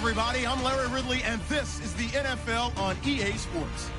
everybody. I'm Larry Ridley, and this is the NFL on EA Sports.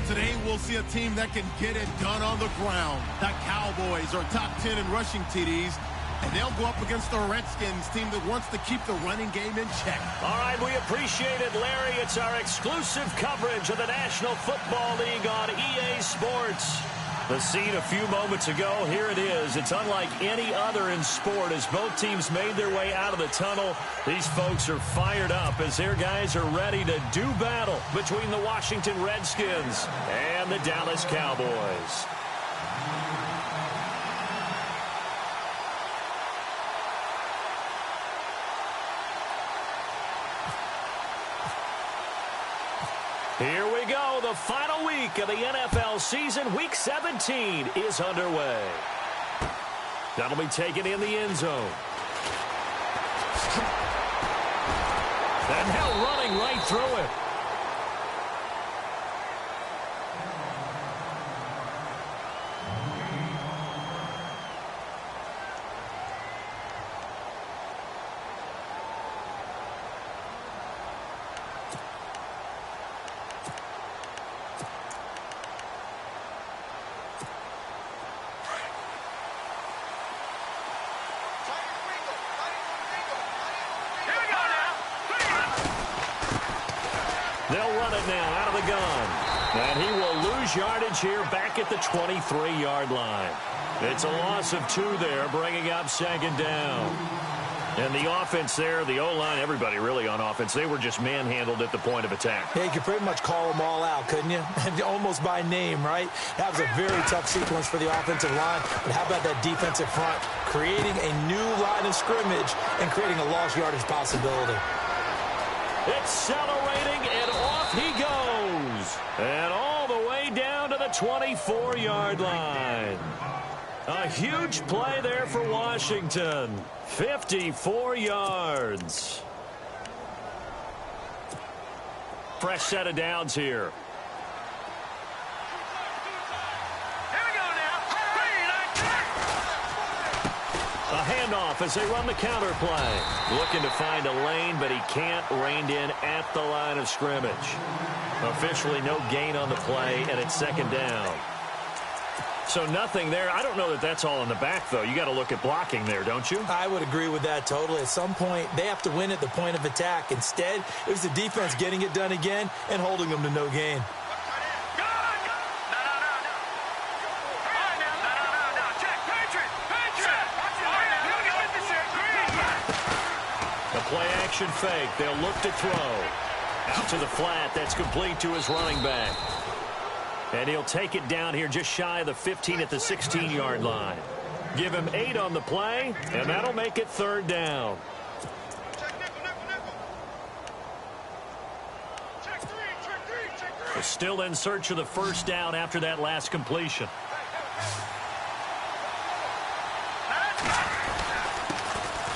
Today, we'll see a team that can get it done on the ground. The Cowboys are top 10 in rushing TDs, and they'll go up against the Redskins team that wants to keep the running game in check. All right, we appreciate it, Larry. It's our exclusive coverage of the National Football League on EA Sports. The scene a few moments ago, here it is. It's unlike any other in sport as both teams made their way out of the tunnel. These folks are fired up as their guys are ready to do battle between the Washington Redskins and the Dallas Cowboys. Here we go. The final week of the NFL season. Week 17 is underway. That'll be taken in the end zone. And now running right through it. They'll run it now out of the gun. And he will lose yardage here back at the 23-yard line. It's a loss of 2 there, bringing up second down. And the offense there, the O-line, everybody really on offense, they were just manhandled at the point of attack. Yeah, you could pretty much call them all out, couldn't you? Almost by name, right? That was a very tough sequence for the offensive line. But how about that defensive front? Creating a new line of scrimmage and creating a lost yardage possibility. Accelerating, and off he goes. And all the way down to the 24-yard line. A huge play there for Washington. 54 yards. Fresh set of downs here. A handoff as they run the counter play. Looking to find a lane, but he can't. Reined in at the line of scrimmage. Officially no gain on the play, and it's second down. So nothing there. I don't know that that's all in the back, though. You got to look at blocking there, don't you? I would agree with that totally. At some point, they have to win at the point of attack. Instead, it was the defense getting it done again and holding them to no gain. Play-action fake. They'll look to throw. Out to the flat. That's complete to his running back. And he'll take it down here just shy of the 15 at the 16-yard line. Give him 8 on the play, and that'll make it third down. They're still in search of the first down after that last completion.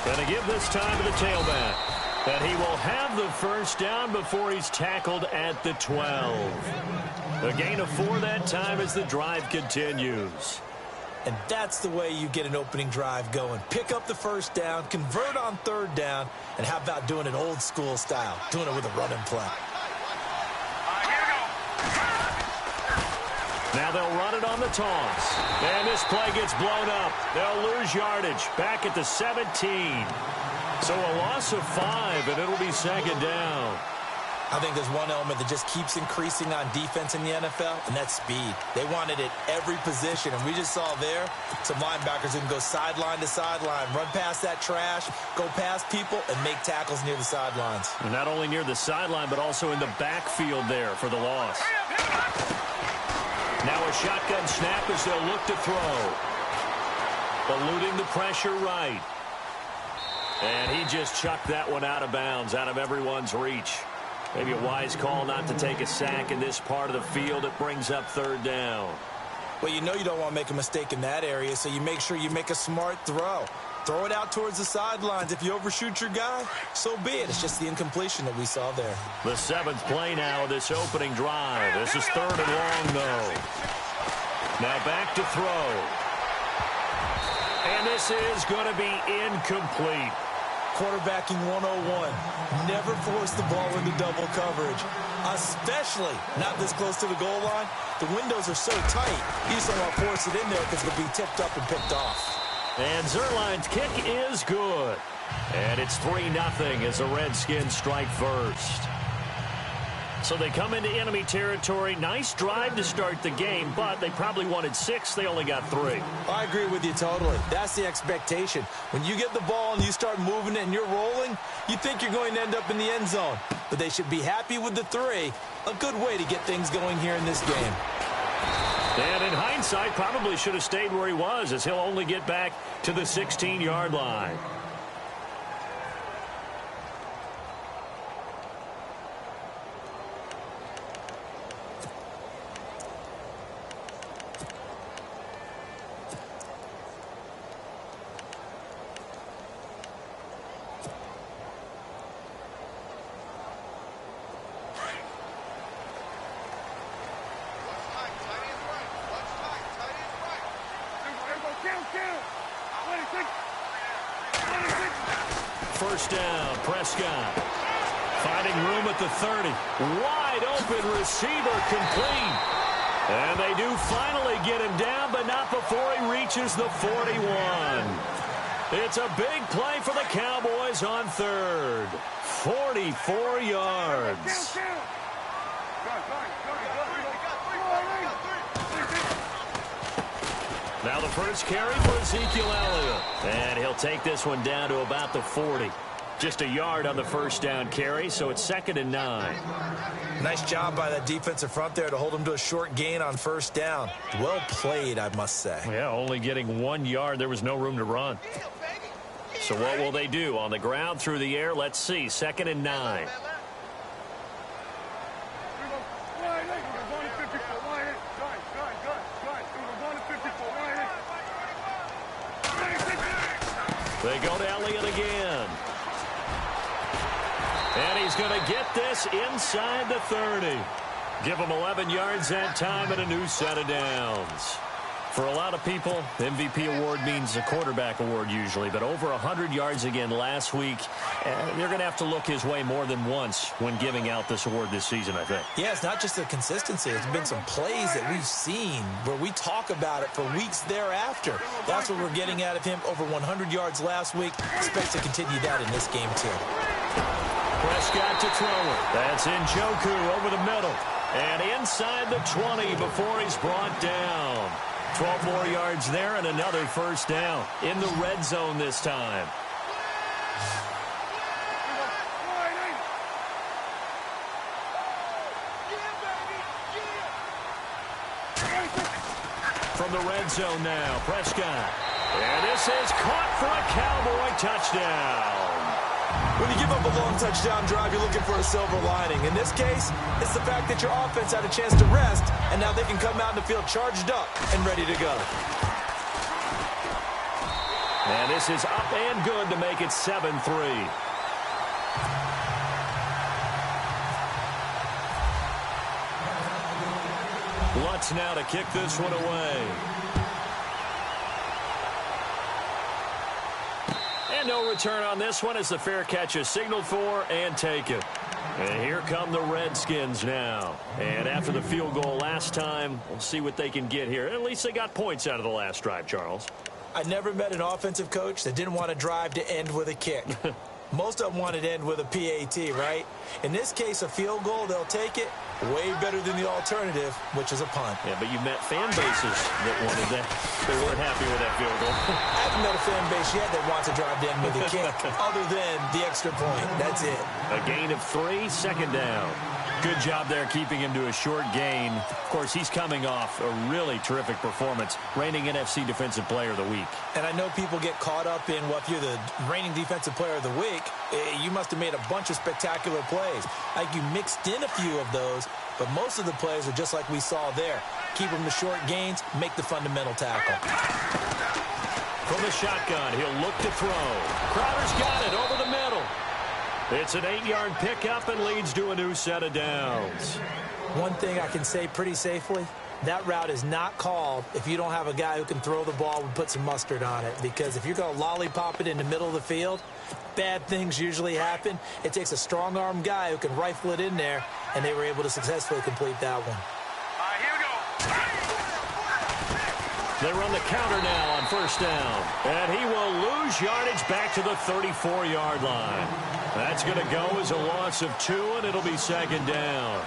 Going to give this time to the tailback. And he will have the first down before he's tackled at the 12. A gain of 4 that time as the drive continues. And that's the way you get an opening drive going. Pick up the first down, convert on third down, and how about doing it old school style, doing it with a running play. Now they'll run it on the toss. And this play gets blown up. They'll lose yardage back at the 17. So a loss of 5, and it'll be second down. I think there's one element that just keeps increasing on defense in the NFL, and that's speed. They want it at every position, and we just saw there some linebackers who can go sideline to sideline, run past that trash, go past people, and make tackles near the sidelines. And not only near the sideline, but also in the backfield there for the loss. Now a shotgun snap as they'll look to throw. Eluding the pressure right. And he just chucked that one out of bounds, out of everyone's reach. Maybe a wise call not to take a sack in this part of the field. It brings up third down. Well, you know you don't want to make a mistake in that area, so you make sure you make a smart throw. Throw it out towards the sidelines. If you overshoot your guy, so be it. It's just the incompletion that we saw there. The 7th play now of this opening drive. This is third and long, though. Now back to throw. And this is going to be incomplete. quarterbacking 101. Never force the ball into double coverage, especially not this close to the goal line. The windows are so tight, you just don't want to force it in there because it'll be tipped up and picked off. And Zuerlein's kick is good. And it's 3-0 as the Redskins strike first. So they come into enemy territory. Nice drive to start the game, but they probably wanted 6. They only got 3. I agree with you totally. That's the expectation. When you get the ball and you start moving it and you're rolling, you think you're going to end up in the end zone. But they should be happy with the 3. A good way to get things going here in this game. And in hindsight, probably should have stayed where he was, as he'll only get back to the 16-yard line. First down, Prescott. Finding room at the 30. Wide open receiver complete. And they do finally get him down, but not before he reaches the 41. It's a big play for the Cowboys on third. 44 yards. Now the first carry for Ezekiel Elliott. And he'll take this one down to about the 40. Just a yard on the first down carry, so it's 2nd and 9. Nice job by that defensive front there to hold him to a short gain on first down. Well played, I must say. Yeah, only getting 1 yard. There was no room to run. So what will they do? On the ground, through the air? Let's see. 2nd and 9. They go to Elliott again. And he's going to get this inside the 30. Give him 11 yards that time and a new set of downs. For a lot of people, the MVP award means a quarterback award usually, but over 100 yards again last week. You're going to have to look his way more than once when giving out this award this season, I think. Yeah, it's not just the consistency. It's been some plays that we've seen where we talk about it for weeks thereafter. That's what we're getting out of him. Over 100 yards last week. Expects to continue that in this game, too. Prescott to throw it. That's Njoku over the middle. And inside the 20 before he's brought down. 12 more yards there and another first down in the red zone this time. From the red zone now, Prescott. And this is caught for a Cowboy touchdown. When you give up a long touchdown drive, you're looking for a silver lining. In this case, it's the fact that your offense had a chance to rest, and now they can come out in the field charged up and ready to go. And this is up and good to make it 7-3. Lutz now to kick this one away. And no return on this one as the fair catch is signaled for and taken. And here come the Redskins now. And after the field goal last time, we'll see what they can get here. At least they got points out of the last drive, Charles. I never met an offensive coach that didn't want to drive to end with a kick. Most of them wanted to end with a PAT, right? In this case, a field goal, they'll take it. Way better than the alternative, which is a punt. Yeah, but you met fan bases that wanted that. They weren't happy with that field goal. I haven't met a fan base yet that wants to drive to end with a kick, other than the extra point. That's it. A gain of 3, 2nd down. Good job there keeping him to a short gain. Of course, he's coming off a really terrific performance, reigning NFC Defensive Player of the Week. And I know people get caught up in, well, if you're the reigning Defensive Player of the Week, you must have made a bunch of spectacular plays. Like you mixed in a few of those, but most of the plays are just like we saw there. Keep them to short gains, make the fundamental tackle. From the shotgun, he'll look to throw. Crowder's got it over the middle. It's an 8-yard pickup and leads to a new set of downs. One thing I can say pretty safely, that route is not called if you don't have a guy who can throw the ball and put some mustard on it. Because if you're going to lollipop it in the middle of the field, bad things usually happen. It takes a strong-arm guy who can rifle it in there, and they were able to successfully complete that one. Here we go. They run the counter now on first down. And he will lose yardage back to the 34-yard line. That's going to go as a loss of 2, and it'll be second down.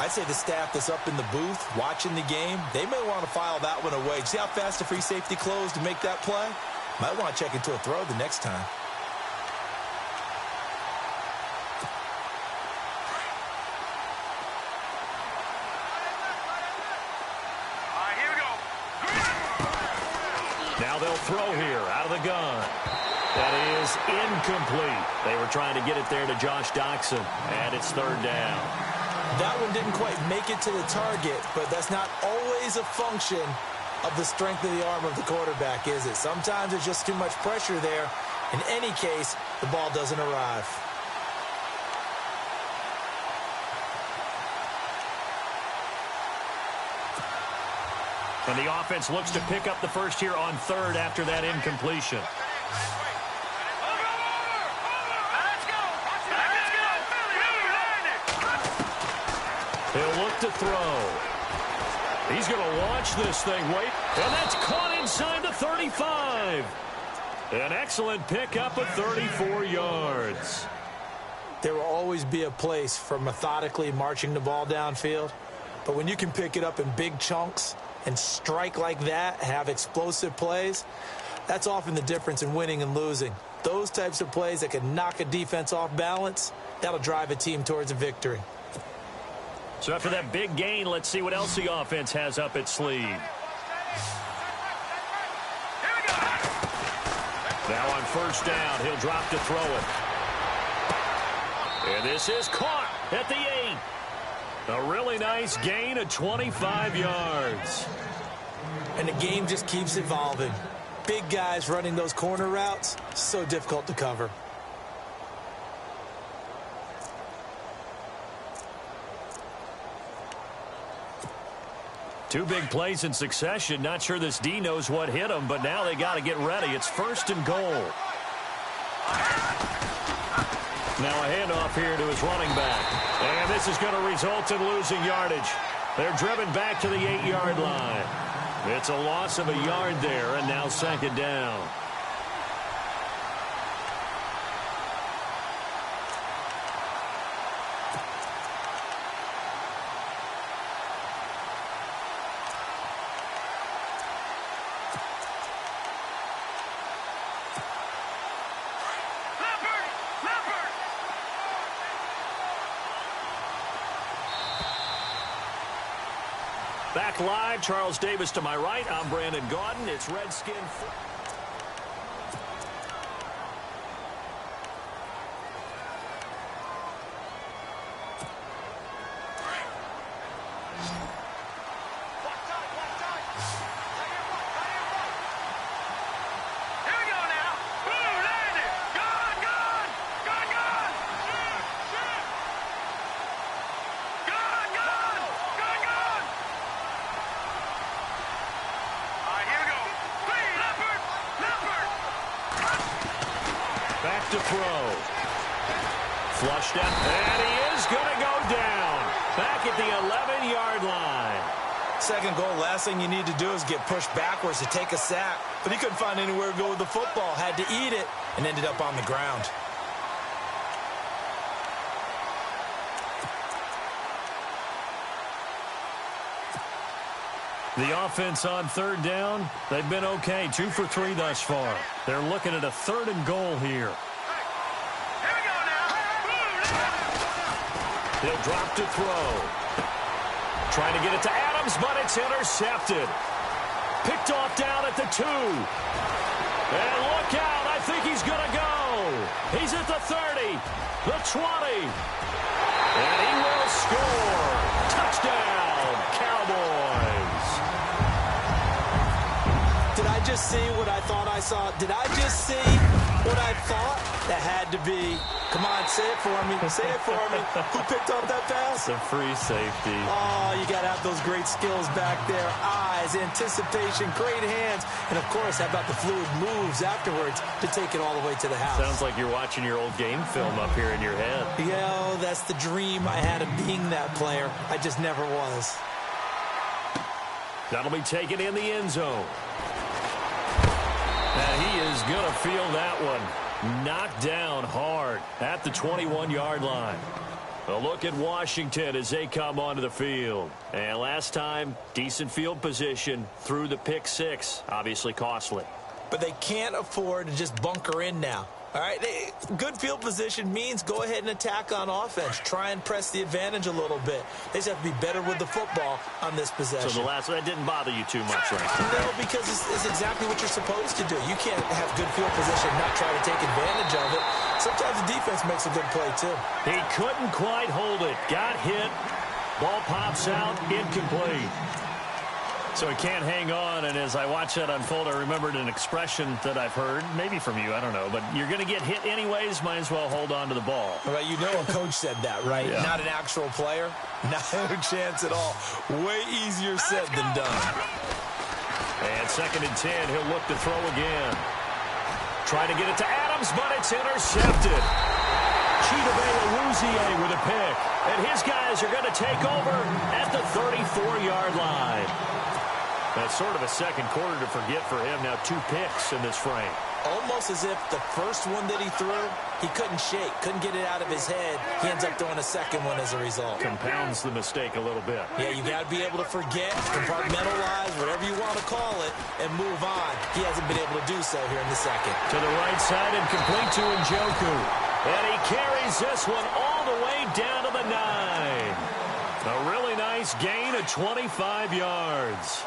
I'd say the staff that's up in the booth watching the game, they may want to file that one away. See how fast the free safety closed to make that play? Might want to check into a throw the next time. Here we go. Now they'll throw here out of the gun. That is incomplete. They were trying to get it there to Josh Doctson, and it's third down. That one didn't quite make it to the target, but that's not always a function of the strength of the arm of the quarterback, is it? Sometimes there's just too much pressure there. In any case, the ball doesn't arrive. And the offense looks to pick up the first here on third after that incompletion. He'll look to throw. He's going to launch this thing. Wait. And that's caught inside the 35. An excellent pickup of 34 yards. There will always be a place for methodically marching the ball downfield. But when you can pick it up in big chunks and strike like that, have explosive plays, that's often the difference in winning and losing. Those types of plays that can knock a defense off balance, that'll drive a team towards a victory. So after that big gain, let's see what else the offense has up its sleeve. Now on first down, he'll drop to throw it. And this is caught at the 8. A really nice gain of 25 yards. And the game just keeps evolving. Big guys running those corner routes, so difficult to cover. Two big plays in succession. Not sure this D knows what hit him, but now they got to get ready. It's first and goal. Now a handoff here to his running back. And this is going to result in losing yardage. They're driven back to the 8-yard line. It's a loss of a yard there, and now second down. Back live, Charles Davis to my right. I'm Brandon Gaudin. It's Redskin. Back to throw. Flushed out. And he is going to go down. Back at the 11-yard line. Second goal, last thing you need to do is get pushed backwards to take a sack. But he couldn't find anywhere to go with the football. Had to eat it and ended up on the ground. The offense on third down, they've been okay. 2 for 3 thus far. They're looking at a third and goal here. Here we go now. He'll drop to throw. Trying to get it to Adams, but it's intercepted. Picked off down at the 2. And look out, I think he's going to go. He's at the 30, the 20. And he will score. Touchdown, Cowboys. Did I just see what I thought I saw? Did I just see what I thought? That had to be, come on, say it for me. Say it for me. Who picked up that pass? The free safety. Oh, you got to have those great skills back there. Eyes, anticipation, great hands. And, of course, how about the fluid moves afterwards to take it all the way to the house? Sounds like you're watching your old game film up here in your head. Yeah, that's the dream I had of being that player. I just never was. That'll be taken in the end zone. And he is going to feel that one. Knocked down hard at the 21-yard line. A look at Washington as they come onto the field. And last time, decent field position through the pick six. Obviously costly. But they can't afford to just bunker in now. All right, good field position means go ahead and attack on offense. Try and press the advantage a little bit. They just have to be better with the football on this possession. So the last one, that didn't bother you too much, right? No, because it's exactly what you're supposed to do. You can't have good field position and not try to take advantage of it. Sometimes the defense makes a good play, too. He couldn't quite hold it. Got hit. Ball pops out. Incomplete. So he can't hang on, and as I watch that unfold, I remembered an expression that I've heard, maybe from you, I don't know, but you're going to get hit anyways, might as well hold on to the ball. Well, you know a coach said that, right? Yeah. Not an actual player. No chance at all. Way easier said than done. And 2nd and 10, he'll look to throw again. Trying to get it to Adams, but it's intercepted. Chidobe Awuzie with a pick. And his guys are going to take over at the 34-yard line. That's sort of a second quarter to forget for him. Now 2 picks in this frame. Almost as if the first one that he threw, he couldn't shake, couldn't get it out of his head. He ends up throwing a second one as a result. Compounds the mistake a little bit. Yeah, you got to be able to forget, compartmentalize, whatever you want to call it, and move on. He hasn't been able to do so here in the second. To the right side and complete to Njoku. And he carries this one all the way down to the 9. A really nice gain of 25 yards.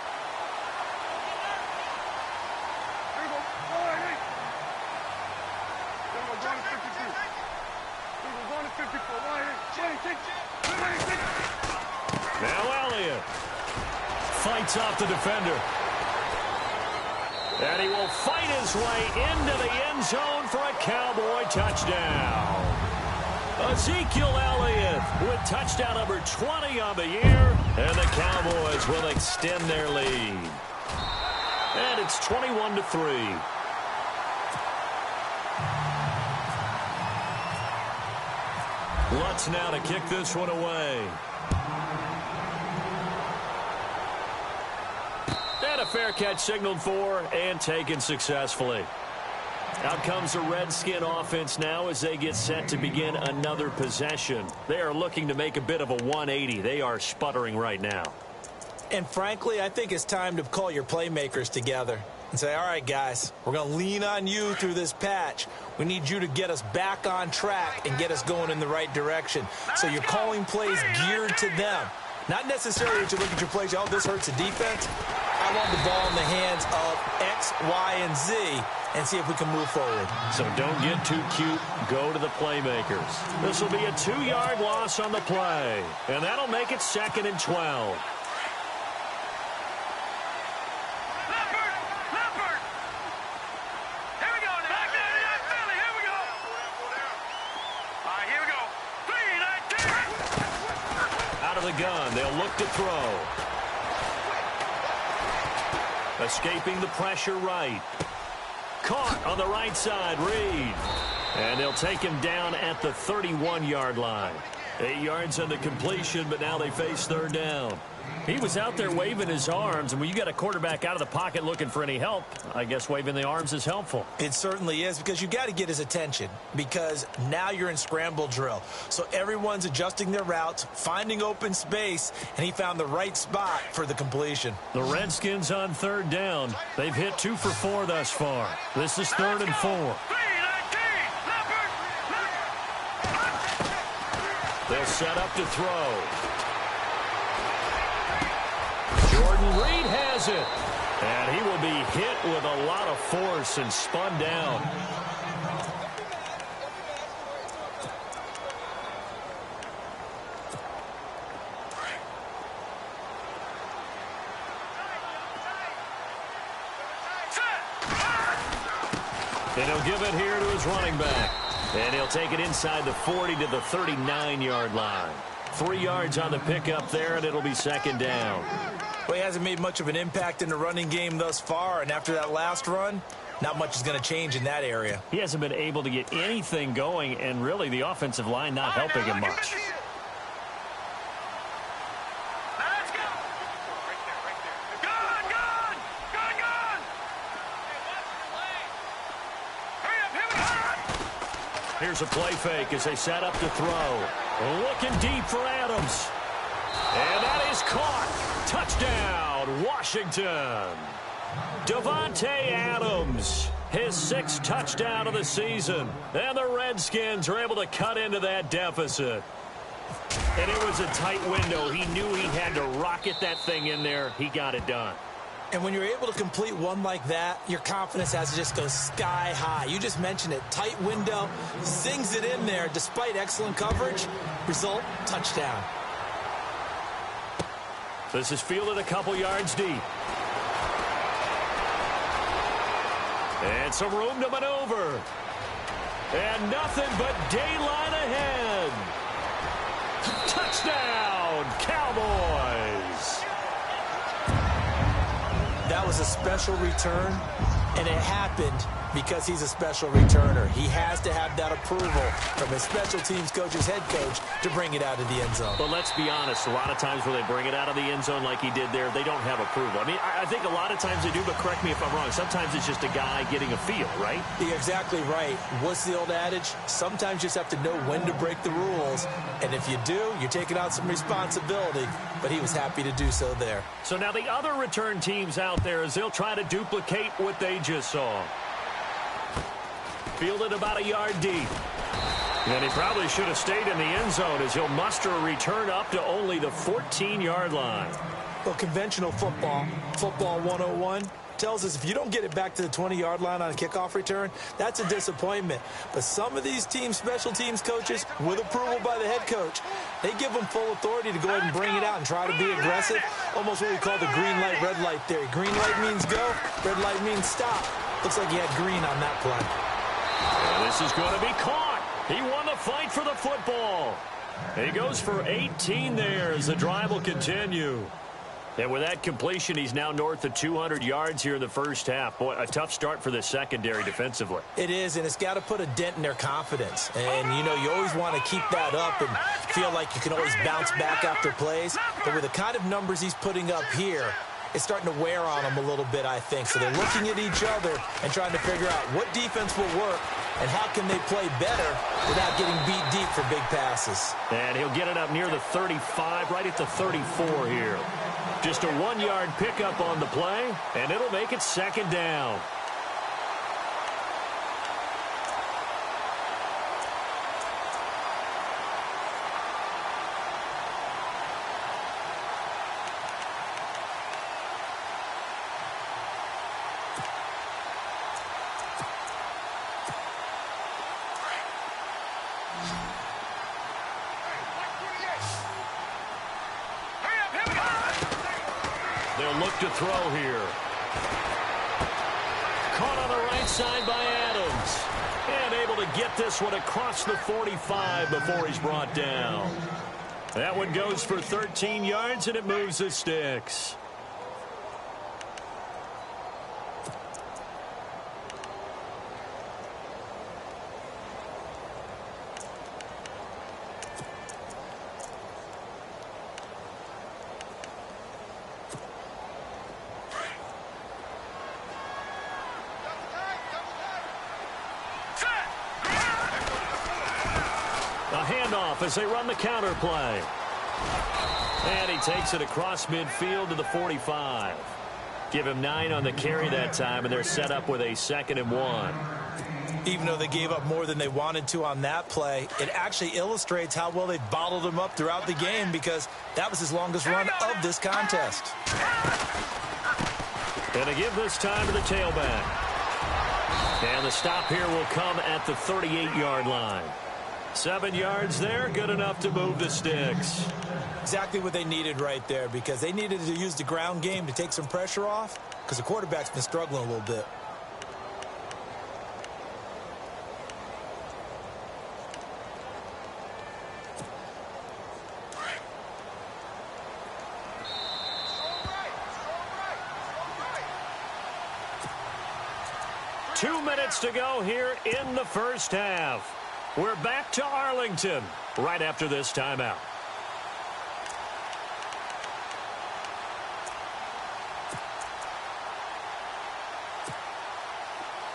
Now Elliott fights off the defender. And he will fight his way into the end zone for a Cowboy touchdown. Ezekiel Elliott with touchdown number 20 on the year. And the Cowboys will extend their lead. And it's 21-3. Lutz now to kick this one away. And a fair catch signaled for and taken successfully. Out comes the Redskin offense now as they get set to begin another possession. They are looking to make a bit of a 180. They are sputtering right now. And frankly, I think it's time to call your playmakers together and say, all right, guys, we're going to lean on you through this patch. We need you to get us back on track and get us going in the right direction. So you're calling plays geared to them. Not necessarily that you look at your plays, oh, this hurts the defense. I want the ball in the hands of X, Y, and Z and see if we can move forward. So don't get too cute. Go to the playmakers. This will be a 2-yard loss on the play. And that'll make it 2nd and 12. The gun. They'll look to throw. Escaping the pressure right. Caught on the right side, Reed. And they'll take him down at the 31-yard line. 8 yards on the completion, but now they face 3rd down. He was out there waving his arms, and when you got a quarterback out of the pocket looking for any help, I guess waving the arms is helpful. It certainly is, because you got to get his attention, because now you're in scramble drill. So everyone's adjusting their routes, finding open space, and he found the right spot for the completion. The Redskins on 3rd down. They've hit 2 for 4 thus far. This is 3rd and 4. They'll set up to throw. Jordan Reed has it. And he will be hit with a lot of force and spun down. And he'll give it here to his running back. And he'll take it inside the 40 to the 39-yard line. 3 yards on the pickup there, and it'll be second down. Well, he hasn't made much of an impact in the running game thus far, and after that last run, not much is going to change in that area. He hasn't been able to get anything going, and really the offensive line not helping him much. Here's a play fake as they set up to throw. Looking deep for Adams. And that is caught. Touchdown, Washington. Davante Adams, his 6th touchdown of the season. And the Redskins are able to cut into that deficit. And it was a tight window. He knew he had to rocket that thing in there. He got it done. And when you're able to complete one like that, your confidence has to just go sky high. You just mentioned it. Tight window, sings it in there despite excellent coverage. Result, touchdown. This is fielded a couple yards deep. And some room to maneuver. And nothing but daylight ahead. Touchdown, Cowboys. That was a special return, and it happened because he's a special returner. He has to have that approval from his special teams coach's head coach to bring it out of the end zone. But let's be honest, a lot of times when they bring it out of the end zone like he did there, they don't have approval. I mean, I think a lot of times they do, but correct me if I'm wrong. Sometimes it's just a guy getting a feel, right? You're exactly right. What's the old adage? Sometimes you just have to know when to break the rules, and if you do, you're taking out some responsibility. But he was happy to do so there. So now the other return teams out there, as they'll try to duplicate what they just saw. Fielded about a yard deep. And he probably should have stayed in the end zone as he'll muster a return up to only the 14-yard line. Well, conventional football 101, tells us if you don't get it back to the 20-yard line on a kickoff return, that's a disappointment. But some of these teams, special teams coaches, with approval by the head coach, they give them full authority to go ahead and bring it out and try to be aggressive. Almost what we call the green light, red light theory. Green light means go, red light means stop. Looks like he had green on that play. And this is going to be caught. He won the fight for the football. He goes for 18 there as the drive will continue. And with that completion, he's now north of 200 yards here in the first half. Boy, a tough start for the secondary defensively. It is, and it's got to put a dent in their confidence. And, you know, you always want to keep that up and feel like you can always bounce back after plays. But with the kind of numbers he's putting up here, it's starting to wear on them a little bit, I think. So they're looking at each other and trying to figure out what defense will work and how can they play better without getting beat deep for big passes. And he'll get it up near the 35, right at the 34 here. Just a 1-yard pickup on the play, and it'll make it second down. They'll look to throw here. Caught on the right side by Adams. And able to get this one across the 45 before he's brought down. That one goes for 13 yards, and it moves the sticks. As they run the counter play. And he takes it across midfield to the 45. Give him 9 on the carry that time, and they're set up with a 2nd and 1. Even though they gave up more than they wanted to on that play, it actually illustrates how well they've bottled him up throughout the game because that was his longest run of this contest. And to give this time to the tailback. And the stop here will come at the 38-yard line. 7 yards there, good enough to move the sticks. Exactly what they needed right there because they needed to use the ground game to take some pressure off because the quarterback's been struggling a little bit. 2 minutes to go here in the first half. We're back to Arlington right after this timeout.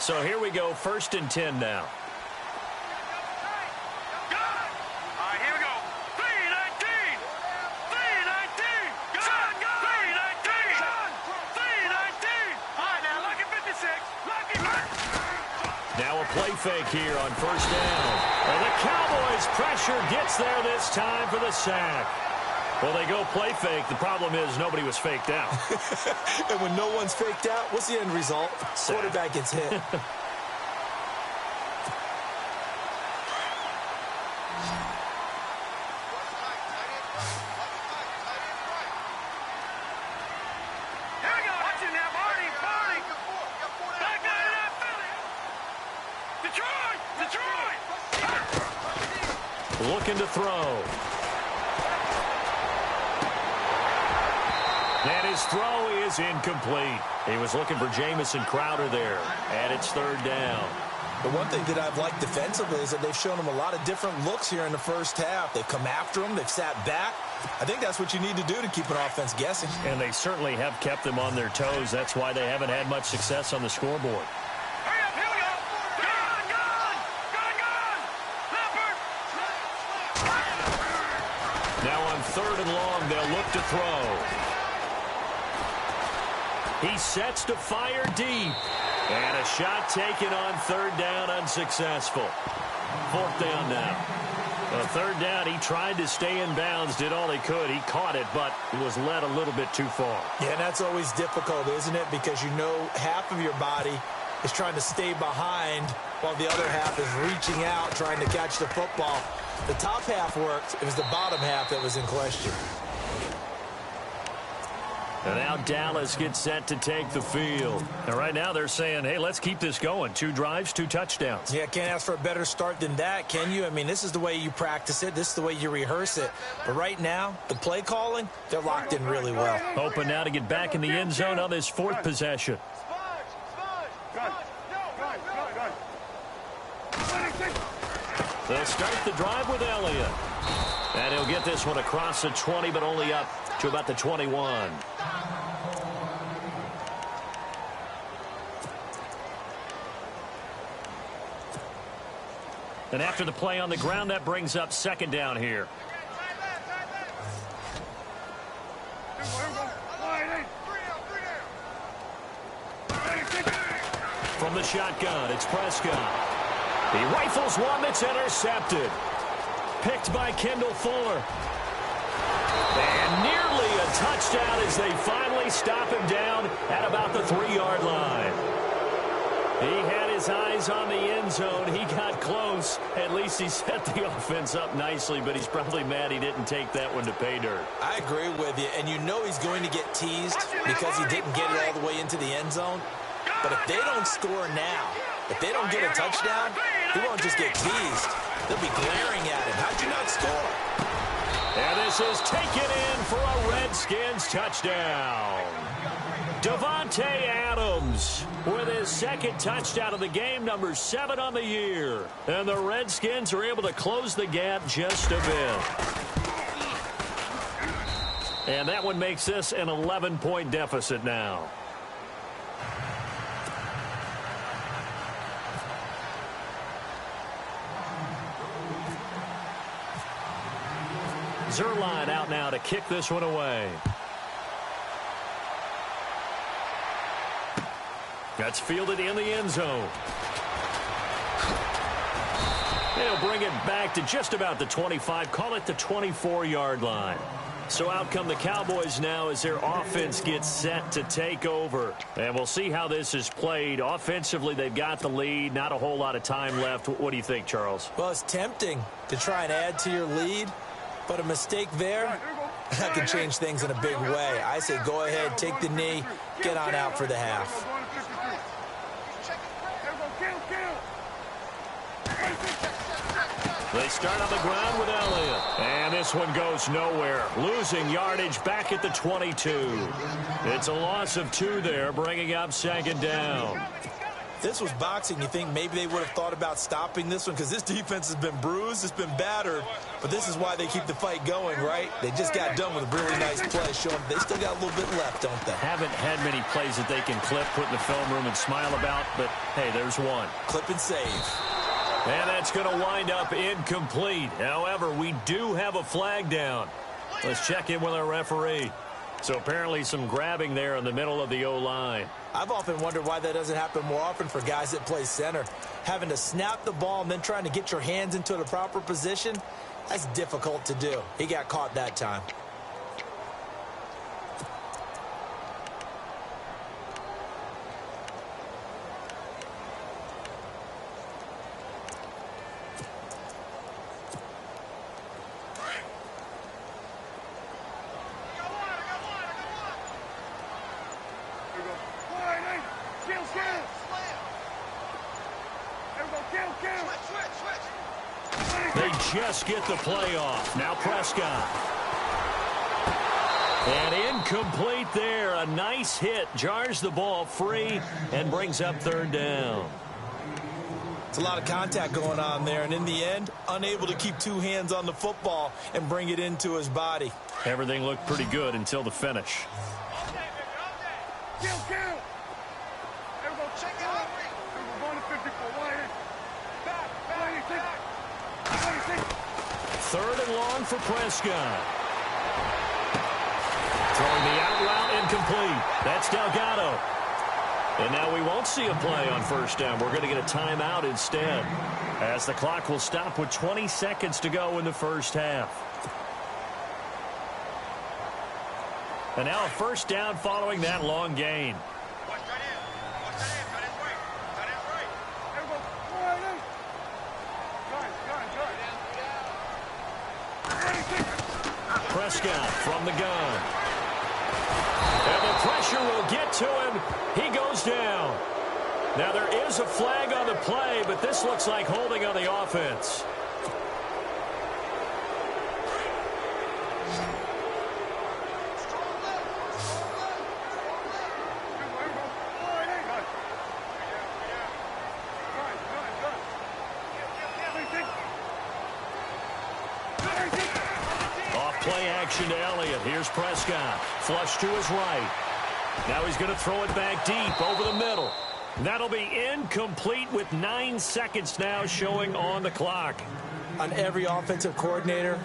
So here we go, 1st and 10 now. All right, here we go. 319. 319. 319. 319. All right, now, lucky 56. Lucky. Now a play fake here on 1st down. And the Cowboys' pressure gets there this time for the sack. Well, they go play fake. The problem is nobody was faked out. And when no one's faked out, what's the end result? Sack. Quarterback gets hit. Here we go. Watch it now, Barney. Barney. Back out of that Philly. Detroit. Detroit. Looking to throw. And his throw is incomplete. He was looking for Jamison Crowder there. And it's 3rd down. The one thing that I've liked defensively is that they've shown him a lot of different looks here in the first half. They've come after him. They've sat back. I think that's what you need to do to keep an offense guessing. And they certainly have kept them on their toes. That's why they haven't had much success on the scoreboard. Hurry up, here we go. Gun, gun. Gun, gun. Leopard. Now on 3rd and long, they'll look to throw. He sets to fire deep. And a shot taken on 3rd down, unsuccessful. 4th down now. 3rd down, he tried to stay in bounds, did all he could. He caught it, but it was led a little bit too far. Yeah, and that's always difficult, isn't it? Because you know half of your body is trying to stay behind while the other half is reaching out, trying to catch the football. The top half worked. It was the bottom half that was in question. And now Dallas gets set to take the field. And right now they're saying, hey, let's keep this going. 2 drives, 2 touchdowns. Yeah, can't ask for a better start than that, can you? I mean, this is the way you practice it. This is the way you rehearse it. But right now, the play calling, they're locked in really well. Open now to get back in the end zone on this 4th possession. They'll start the drive with Elliott. And he'll get this one across the 20, but only up to about the 21. And after the play on the ground, that brings up 2nd down here. From the shotgun, it's Prescott. He rifles one that's intercepted. Picked by Kendall Fuller. And nearly a touchdown as they finally stop him down at about the 3-yard line. He had his eyes on the end zone. He got close. At least he set the offense up nicely, but he's probably mad he didn't take that one to pay dirt. I agree with you, and you know he's going to get teased because he didn't get it all the way into the end zone. But if they don't score now, if they don't get a touchdown, he won't just get teased. They'll be glaring at him. How'd you not score? And this is taken in for a Redskins touchdown. Davante Adams with his 2nd touchdown of the game, number 7 on the year. And the Redskins are able to close the gap just a bit. And that one makes this an 11-point deficit now. Zuerlein out now to kick this one away. That's fielded in the end zone. They'll bring it back to just about the 25, call it the 24-yard line. So out come the Cowboys now as their offense gets set to take over. And we'll see how this is played. Offensively, they've got the lead. Not a whole lot of time left. What do you think, Charles? Well, it's tempting to try and add to your lead, but a mistake there, that can change things in a big way. I say go ahead, take the knee, get on out for the half. They start on the ground with Elliott. And this one goes nowhere. Losing yardage back at the 22. It's a loss of 2 there, bringing up 2nd down. This was boxing. You think maybe they would have thought about stopping this one because this defense has been bruised, it's been battered, but this is why they keep the fight going, right? They just got done with a really nice play, showing they still got a little bit left, don't they? Haven't had many plays that they can clip, put in the film room and smile about, but hey, there's one. Clip and save. And that's going to wind up incomplete. However, we do have a flag down. Let's check in with our referee. So apparently some grabbing there in the middle of the O-line. I've often wondered why that doesn't happen more often for guys that play center. Having to snap the ball and then trying to get your hands into the proper position, that's difficult to do. He got caught that time. They just get the play off. Now Prescott. And incomplete there. A nice hit. Jars the ball free and brings up third down. It's a lot of contact going on there. And in the end, unable to keep two hands on the football and bring it into his body. Everything looked pretty good until the finish. Third and long for Prescott. Throwing the out route incomplete. That's Delgado. And now we won't see a play on first down. We're going to get a timeout instead, as the clock will stop with 20 seconds to go in the first half. And now a first down following that long gain. Prescott from the gun. And the pressure will get to him. He goes down. Now there is a flag on the play, but this looks like holding on the offense. Play action to Elliott. Here's Prescott. Flush to his right. Now he's going to throw it back deep over the middle. That'll be incomplete with 9 seconds now showing on the clock. On every offensive coordinator,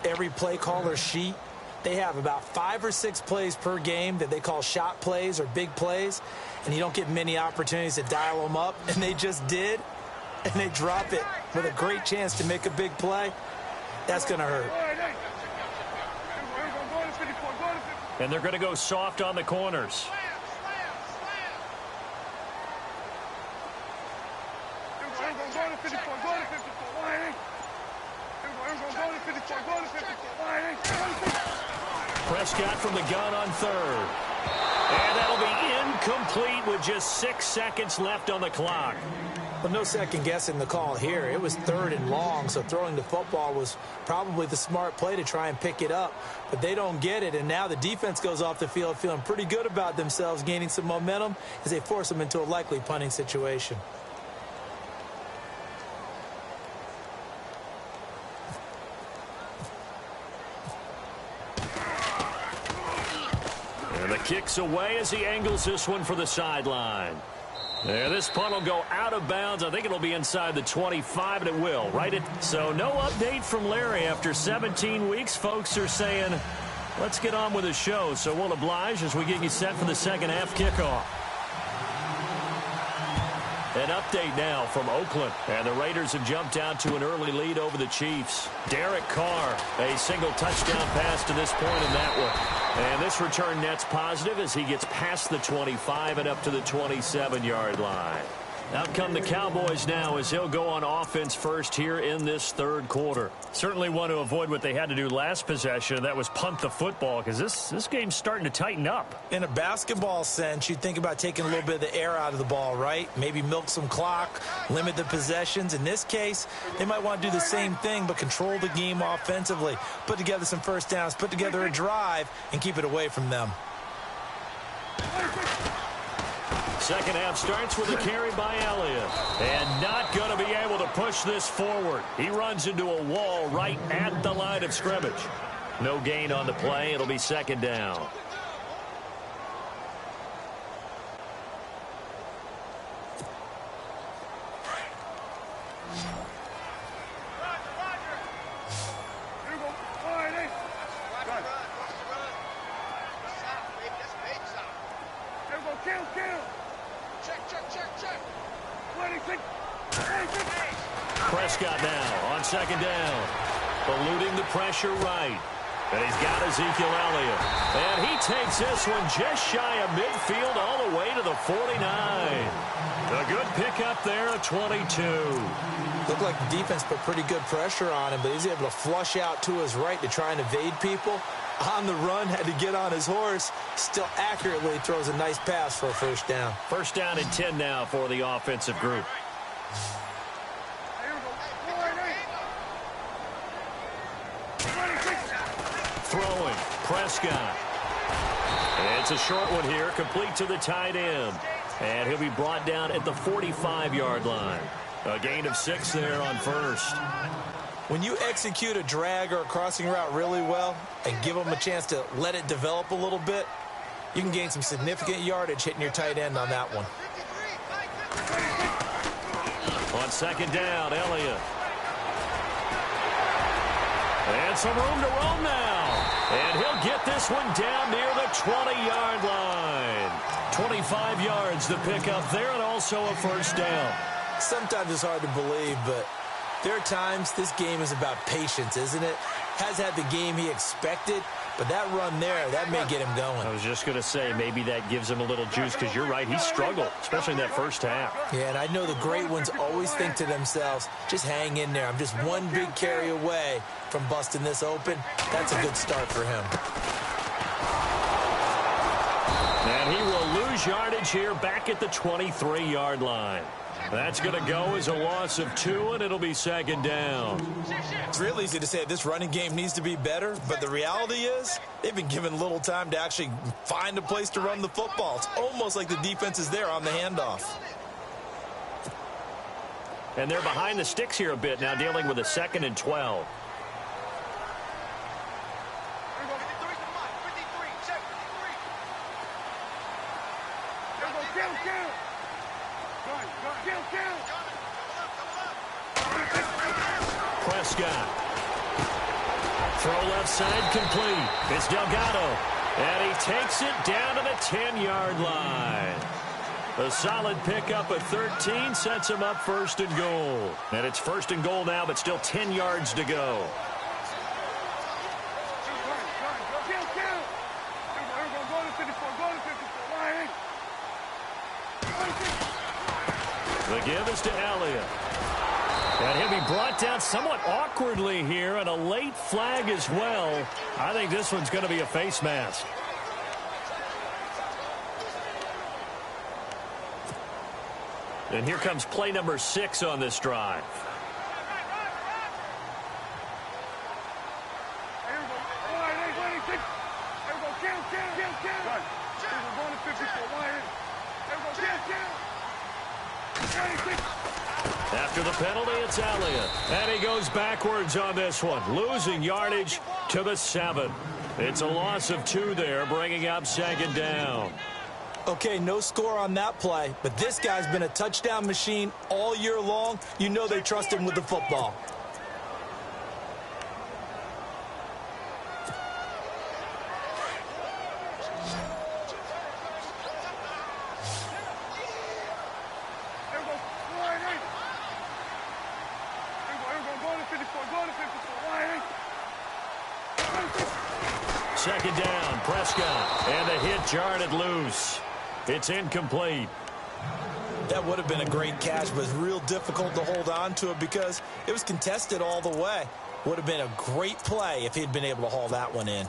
every play caller sheet, they have about 5 or 6 plays per game that they call shot plays or big plays, and you don't get many opportunities to dial them up, and they just did, and they drop it with a great chance to make a big play. That's going to hurt. And they're going to go soft on the corners. Prescott from the gun on third. And that'll be incomplete with just 6 seconds left on the clock. Well, no second guessing the call here. It was third and long, so throwing the football was probably the smart play to try and pick it up. But they don't get it, and now the defense goes off the field feeling pretty good about themselves, gaining some momentum as they force them into a likely punting situation. And the kick's away as he angles this one for the sideline. There, this punt will go out of bounds. I think it'll be inside the 25, and it will, right? So no update from Larry after 17 weeks. Folks are saying, let's get on with the show. So we'll oblige as we get you set for the second half kickoff. An update now from Oakland. And the Raiders have jumped out to an early lead over the Chiefs. Derek Carr, a single touchdown pass to this point in that one. And this return net's positive as he gets past the 25 and up to the 27-yard line. Out come the Cowboys now as he'll go on offense first here in this third quarter. Certainly want to avoid what they had to do last possession, that was punt the football, because this game's starting to tighten up. In a basketball sense, you think about taking a little bit of the air out of the ball, right? Maybe milk some clock, limit the possessions. In this case, they might want to do the same thing, but control the game offensively. Put together some first downs, put together a drive, and keep it away from them. Second half starts with a carry by Elliott. And not going to be able to push this forward. He runs into a wall right at the line of scrimmage. No gain on the play. It'll be second down. Prescott now on second down. Eluding the pressure right. And he's got Ezekiel Elliott. And he takes this one just shy of midfield all the way to the 49. A good pickup there at 22. Looked like the defense put pretty good pressure on him, but he's able to flush out to his right to try and evade people. On the run, had to get on his horse. Still accurately throws a nice pass for a first down. First down and 10 now for the offensive group. Throwing, Prescott. And it's a short one here, complete to the tight end. And he'll be brought down at the 45-yard line. A gain of 6 there on first. When you execute a drag or a crossing route really well and give them a chance to let it develop a little bit, you can gain some significant yardage hitting your tight end on that one. On second down, Elliott. And some room to roam now. And he'll get this one down near the 20-yard line. 25 yards to pick up there, and also a first down. Sometimes it's hard to believe, but there are times this game is about patience, isn't it? Has had the game he expected, but that run there, that may get him going. I was just going to say, maybe that gives him a little juice, because you're right, he struggled, especially in that first half. Yeah, and I know the great ones always think to themselves, just hang in there. I'm just one big carry away from busting this open. That's a good start for him. And he will lose yardage here back at the 23-yard line. That's going to go as a loss of 2, and it'll be second down. It's real easy to say this running game needs to be better, but the reality is they've been given little time to actually find a place to run the football. It's almost like the defense is there on the handoff. And they're behind the sticks here a bit now, dealing with a 2nd and 12. Prescott. Throw left side complete. It's Delgado. And he takes it down to the 10-yard line. A solid pickup at 13 sets him up first and goal. And it's first and goal now, but still 10 yards to go. The give is to Elliott. And he'll be brought down somewhat awkwardly here, and a late flag as well. I think this one's going to be a face mask. And here comes play number 6 on this drive. After the penalty, it's Elliott. And he goes backwards on this one, losing yardage to the 7. It's a loss of 2 there, bringing up second down. Okay, no score on that play, but this guy's been a touchdown machine all year long. You know they trust him with the football. Second down, Prescott, and the hit jarred loose. It's incomplete. That would have been a great catch, but it's real difficult to hold on to it because it was contested all the way. Would have been a great play if he'd been able to haul that one in.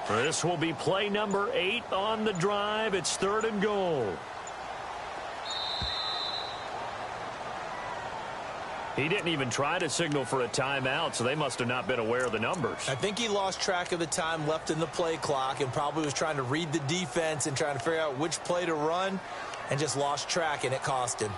This will be play number 8 on the drive. It's 3rd and goal. He didn't even try to signal for a timeout, so they must have not been aware of the numbers. I think he lost track of the time left in the play clock and probably was trying to read the defense and trying to figure out which play to run and just lost track, and it cost him.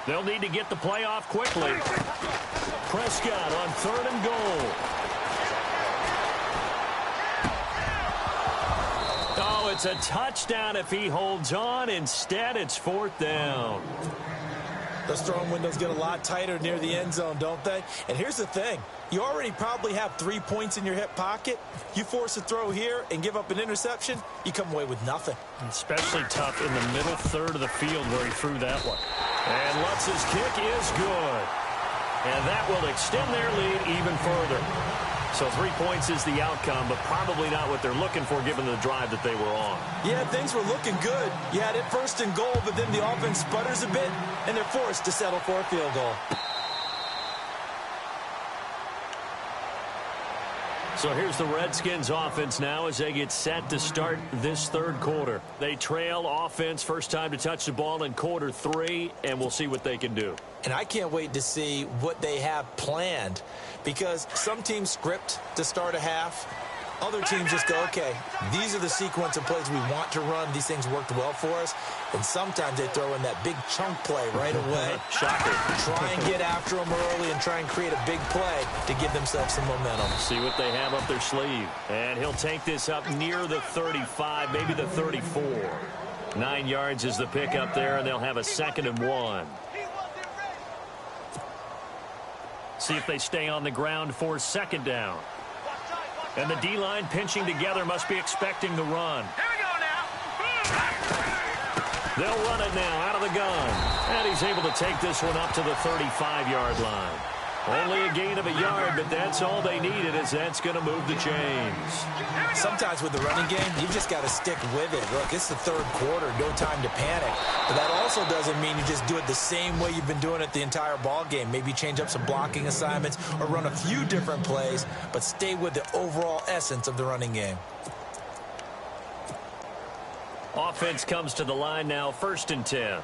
They'll need to get the play off quickly. Prescott on 3rd and goal. Oh, it's a touchdown if he holds on. Instead, it's 4th down. Those throwing windows get a lot tighter near the end zone, don't they? And here's the thing. You already probably have 3 points in your hip pocket. You force a throw here and give up an interception, you come away with nothing. Especially tough in the middle third of the field where he threw that one. And Lutz's kick is good. And that will extend their lead even further. So 3 points is the outcome, but probably not what they're looking for given the drive that they were on. Yeah, things were looking good. You had it 1st and goal, but then the offense sputters a bit, and they're forced to settle for a field goal. So here's the Redskins offense now as they get set to start this 3rd quarter. They trail offense, first time to touch the ball in quarter 3, and we'll see what they can do. And I can't wait to see what they have planned, because some teams script to start a half. Other teams just go, okay, these are the sequence of plays we want to run. These things worked well for us. And sometimes they throw in that big chunk play right away. Shocker. Try and get after them early and try and create a big play to give themselves some momentum. See what they have up their sleeve. And he'll take this up near the 35, maybe the 34. 9 yards is the pickup there, and they'll have a 2nd and 1. See if they stay on the ground for 2nd down. And the D-line pinching together must be expecting the run. Here we go now. They'll run it now out of the gun. And he's able to take this one up to the 35-yard line. Only a gain of a yard, but that's all they needed, as that's going to move the chains. Sometimes with the running game, you just got to stick with it. Look, it's the 3rd quarter, no time to panic. But that also doesn't mean you just do it the same way you've been doing it the entire ball game. Maybe change up some blocking assignments or run a few different plays, but stay with the overall essence of the running game. Offense comes to the line now, 1st and 10.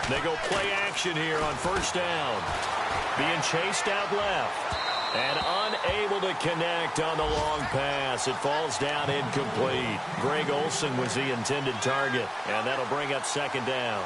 They go play action here on 1st down. Being chased out left. And unable to connect on the long pass. It falls down incomplete. Greg Olsen was the intended target. And that'll bring up 2nd down.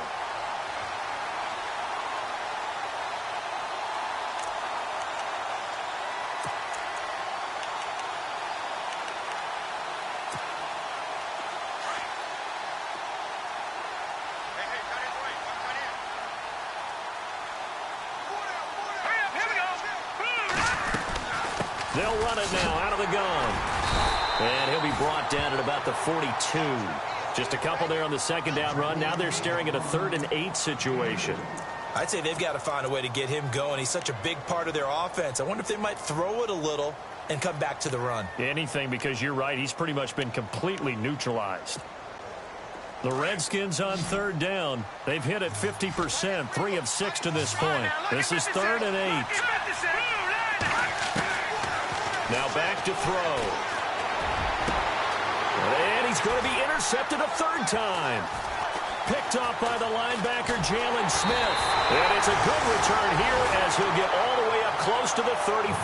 They'll run it now out of the gun. And he'll be brought down at about the 42. Just a couple there on the 2nd down run. Now they're staring at a 3rd and 8 situation. I'd say they've got to find a way to get him going. He's such a big part of their offense. I wonder if they might throw it a little and come back to the run. Anything, because you're right. He's pretty much been completely neutralized. The Redskins on 3rd down. They've hit it 50%, 3 of 6 to this point. This is 3rd and 8. Now back to throw. And he's going to be intercepted a 3rd time. Picked off by the linebacker, Jalen Smith. And it's a good return here as he'll get all the way up close to the 35.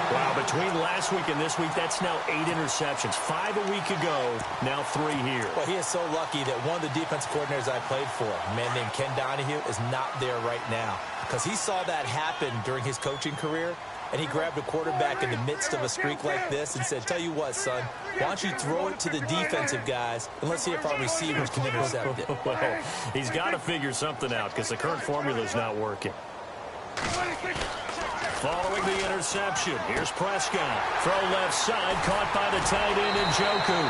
Wow, between last week and this week, that's now 8 interceptions. 5 a week ago, now 3 here. Well, he is so lucky that one of the defensive coordinators I played for, a man named Ken Donahue, is not there right now. Because he saw that happen during his coaching career, and he grabbed a quarterback in the midst of a streak like this and said, tell you what, son, why don't you throw it to the defensive guys, and let's see if our receivers can intercept it. Well, he's got to figure something out because the current formula is not working. Following the interception, here's Prescott. Throw left side, caught by the tight end Njoku.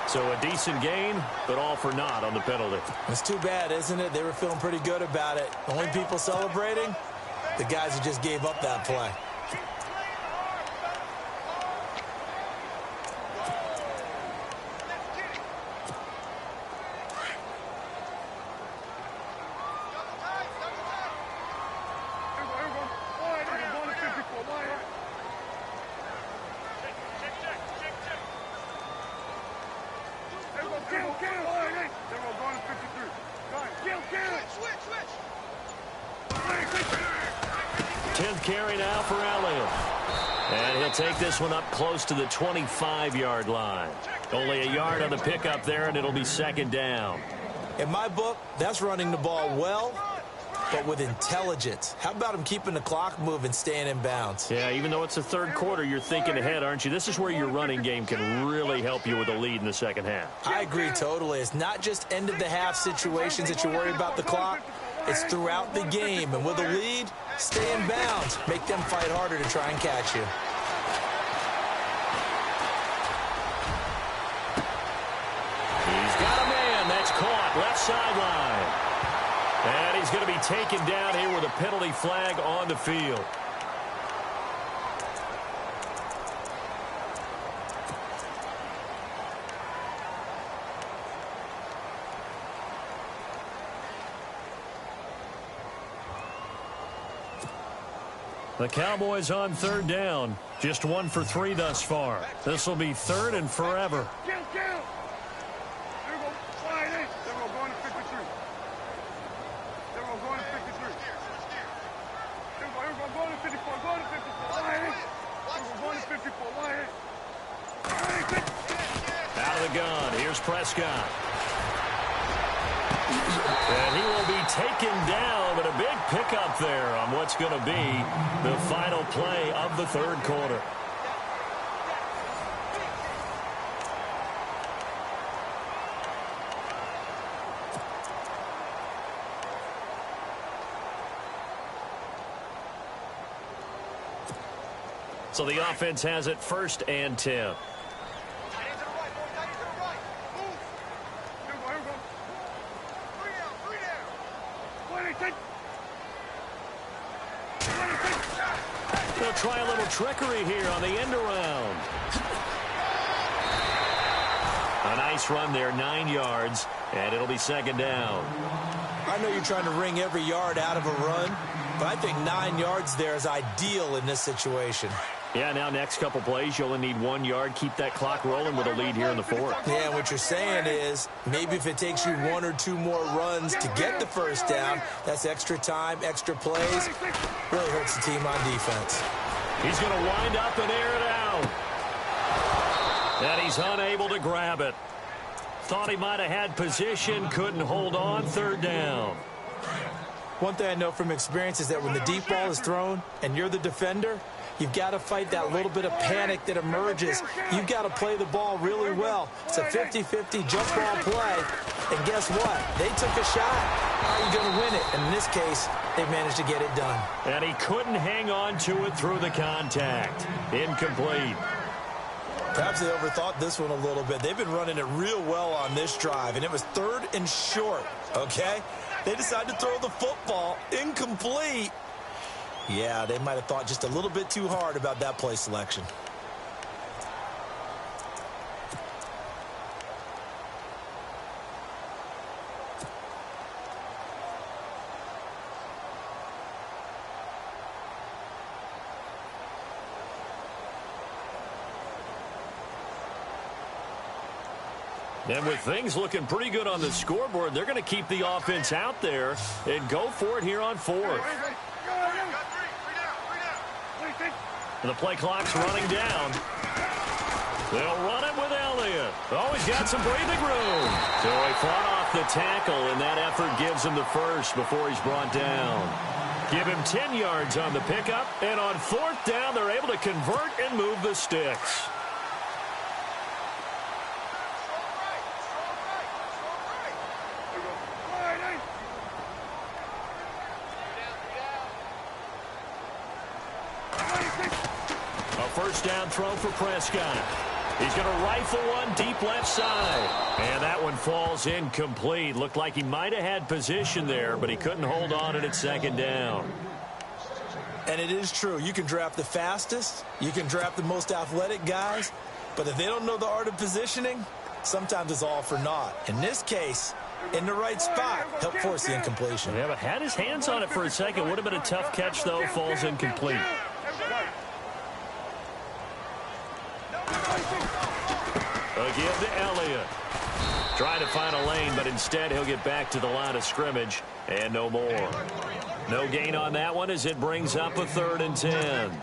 So a decent gain, but all for naught on the penalty. It's too bad, isn't it? They were feeling pretty good about it. The only people celebrating, the guys who just gave up that play. Carry now for Elliott. And he'll take this one up close to the 25-yard line. Only a yard on the pickup there, and it'll be second down. In my book, that's running the ball well, but with intelligence. How about him keeping the clock moving, staying in bounds? Yeah, even though it's the third quarter, you're thinking ahead, aren't you? This is where your running game can really help you with a lead in the second half. I agree totally. It's not just end-of-the-half situations that you worry about the clock. It's throughout the game. And with a lead, stay in bounds. Make them fight harder to try and catch you. He's got a man. That's caught. Left sideline. And he's going to be taken down here with a penalty flag on the field. The Cowboys on third down. Just 1 for 3 thus far. This will be third and forever. Out of the gun. Here's Prescott. And he will be taken down, but a big pickup there on what's going to be the final play of the third quarter. So the offense has it 1st and 10. They'll try a little trickery here on the end around. A nice run there, 9 yards, and it'll be second down. I know you're trying to wring every yard out of a run, but I think 9 yards there is ideal in this situation. Yeah, now next couple plays, you only need 1 yard. Keep that clock rolling with a lead here in the fourth. Yeah, what you're saying is maybe if it takes you 1 or 2 more runs to get the first down, that's extra time, extra plays. Really hurts the team on defense. He's going to wind up and air it out. And he's unable to grab it. Thought he might have had position, couldn't hold on, third down. One thing I know from experience is that when the deep ball is thrown and you're the defender, you've got to fight that little bit of panic that emerges. You've got to play the ball really well. It's a 50-50 jump ball play. And guess what? They took a shot. How are you going to win it? And in this case, they managed to get it done. And he couldn't hang on to it through the contact. Incomplete. Perhaps they overthought this one a little bit. They've been running it real well on this drive, and it was 3rd and short, okay? They decided to throw the football incomplete. Yeah, they might have thought just a little bit too hard about that play selection. And with things looking pretty good on the scoreboard, they're going to keep the offense out there and go for it here on 4th. The play clock's running down. They'll run it with Elliott. Oh, he's got some breathing room. So he fought off the tackle, and that effort gives him the first before he's brought down. Give him 10 yards on the pickup, and on 4th down, they're able to convert and move the sticks. A first down throw for Prescott. He's going to rifle one deep left side. And that one falls incomplete. Looked like he might have had position there, but he couldn't hold on at second down. And it is true. You can draft the fastest. You can draft the most athletic guys. But if they don't know the art of positioning, sometimes it's all for naught. In this case, in the right spot, helped force the incompletion. Yeah, but had his hands on it for a second. Would have been a tough catch, though. Falls incomplete. Again to Elliott. Trying to find a lane, but instead he'll get back to the line of scrimmage. And no more. No gain on that one as it brings up a 3rd and 10.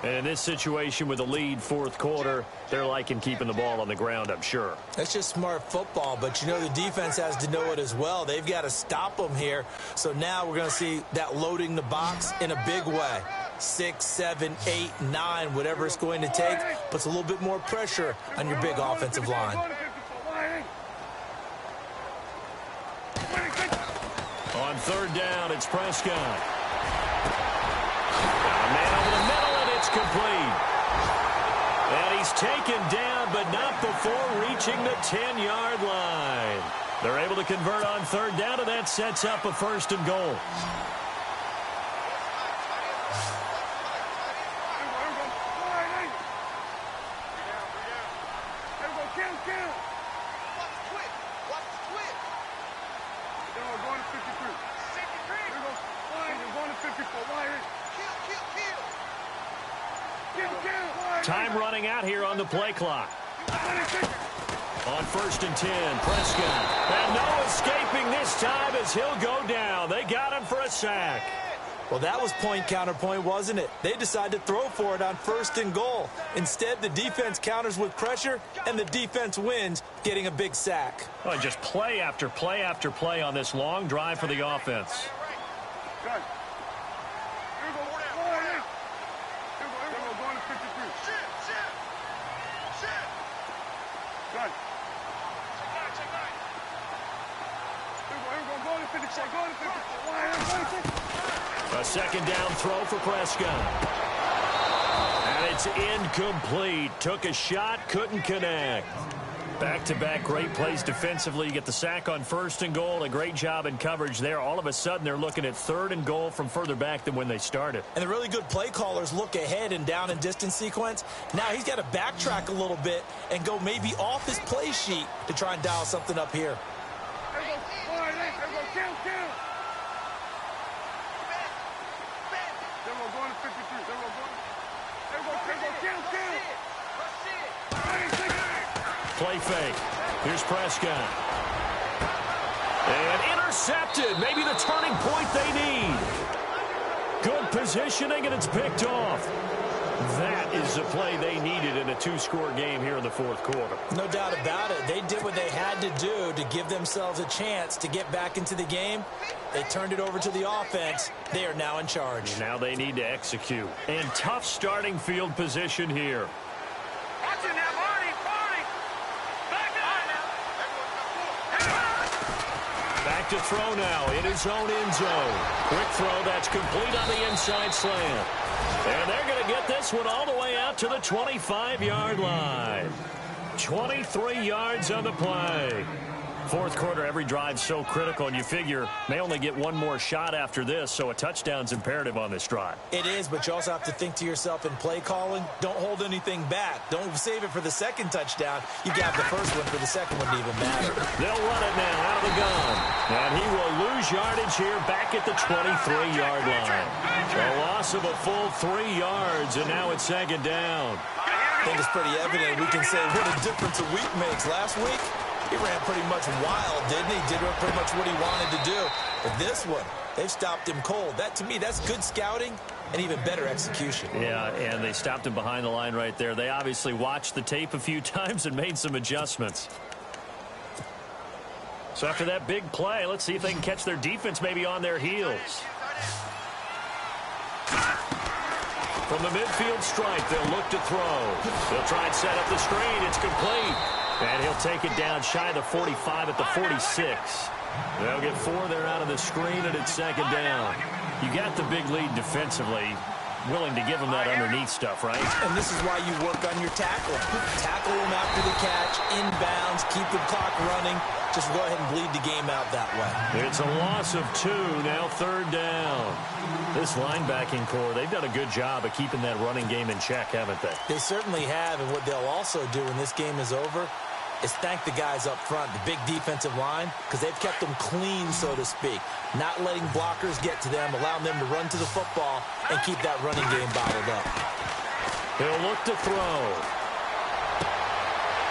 And in this situation with the lead fourth quarter, they're liking keeping the ball on the ground, I'm sure. That's just smart football, but you know the defense has to know it as well. They've got to stop them here. So now we're going to see that loading the box in a big way. 6, 7, 8, 9, whatever it's going to take, puts a little bit more pressure on your big offensive line. On 3rd down, it's Prescott. A man over the middle, and it's complete. And he's taken down, but not before reaching the 10-yard line. They're able to convert on 3rd down, and that sets up a 1st and goal. Time running out here on the play clock. On 1st and 10, Prescott. And no escaping this time as he'll go down. They got him for a sack. Well, that was point counterpoint, wasn't it? They decided to throw for it on 1st and goal. Instead, the defense counters with pressure, and the defense wins, getting a big sack. Oh, just play after play after play on this long drive for the offense. A 2nd down throw for Prescott. And it's incomplete. Took a shot, couldn't connect. Back-to-back great plays defensively. You get the sack on 1st and goal. A great job in coverage there. All of a sudden, they're looking at 3rd and goal from further back than when they started. And the really good play callers look ahead and down and distance sequence. Now he's got to backtrack a little bit and go maybe off his play sheet to try and dial something up here. Play fake. Here's Prescott. And intercepted. Maybe the turning point they need. Good positioning, and it's picked off. That is the play they needed in a 2-score game here in the 4th quarter. No doubt about it. They did what they had to do to give themselves a chance to get back into the game. They turned it over to the offense. They are now in charge. Now they need to execute. And tough starting field position here. Watch it now, Marty. Back to throw now in his own end zone. Quick throw that's complete on the inside slant. And they're going to get this one all the way out to the 25-yard line. 23 yards on the play. 4th quarter, every drive so critical, and you figure may only get one more shot after this, so a touchdown's imperative on this drive. It is, but you also have to think to yourself in play calling, don't hold anything back. Don't save it for the 2nd touchdown. You got the 1st one for the 2nd one to even matter. They'll run it now out of the gun. And he will lose yardage here back at the 23-yard line. A loss of a full 3 yards, and now it's 2nd down. I think it's pretty evident. We can say what a difference a week makes. Last week, he ran pretty much wild, didn't he? Did pretty much what he wanted to do. But this one, they've stopped him cold. That, to me, that's good scouting and even better execution. Yeah, and they stopped him behind the line right there. They obviously watched the tape a few times and made some adjustments. So after that big play, let's see if they can catch their defense maybe on their heels. From the midfield stripe, they'll look to throw. They'll try and set up the screen. It's complete. And he'll take it down shy of the 45 at the 46. They'll get 4 there out of the screen, and it's 2nd down. You got the big lead defensively. willing to give him that underneath stuff, right? And this is why you work on your tackling. Tackle him after the catch, inbounds, keep the clock running. Just go ahead and bleed the game out that way. It's a loss of 2, now 3rd down. This linebacking core, they've done a good job of keeping that running game in check, haven't they? They certainly have, and what they'll also do when this game is over is thank the guys up front, the big defensive line, because they've kept them clean, so to speak. Not letting blockers get to them, allowing them to run to the football and keep that running game bottled up. He'll look to throw.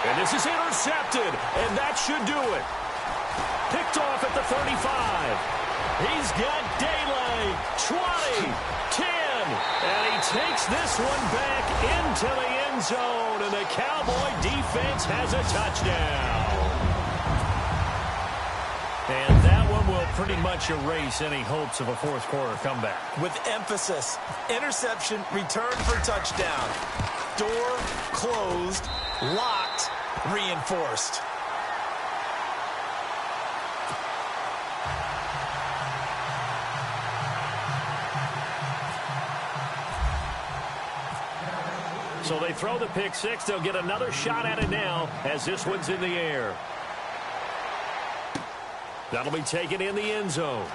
And this is intercepted, and that should do it. Picked off at the 35. He's got Daylay, 20, 10, and he takes this one back into the end zone, and the Cowboy defense has a touchdown. And that one will pretty much erase any hopes of a fourth quarter comeback. With emphasis, interception, return for touchdown. Door closed, locked, reinforced. So they throw the pick six. They'll get another shot at it now as this one's in the air. That'll be taken in the end zone.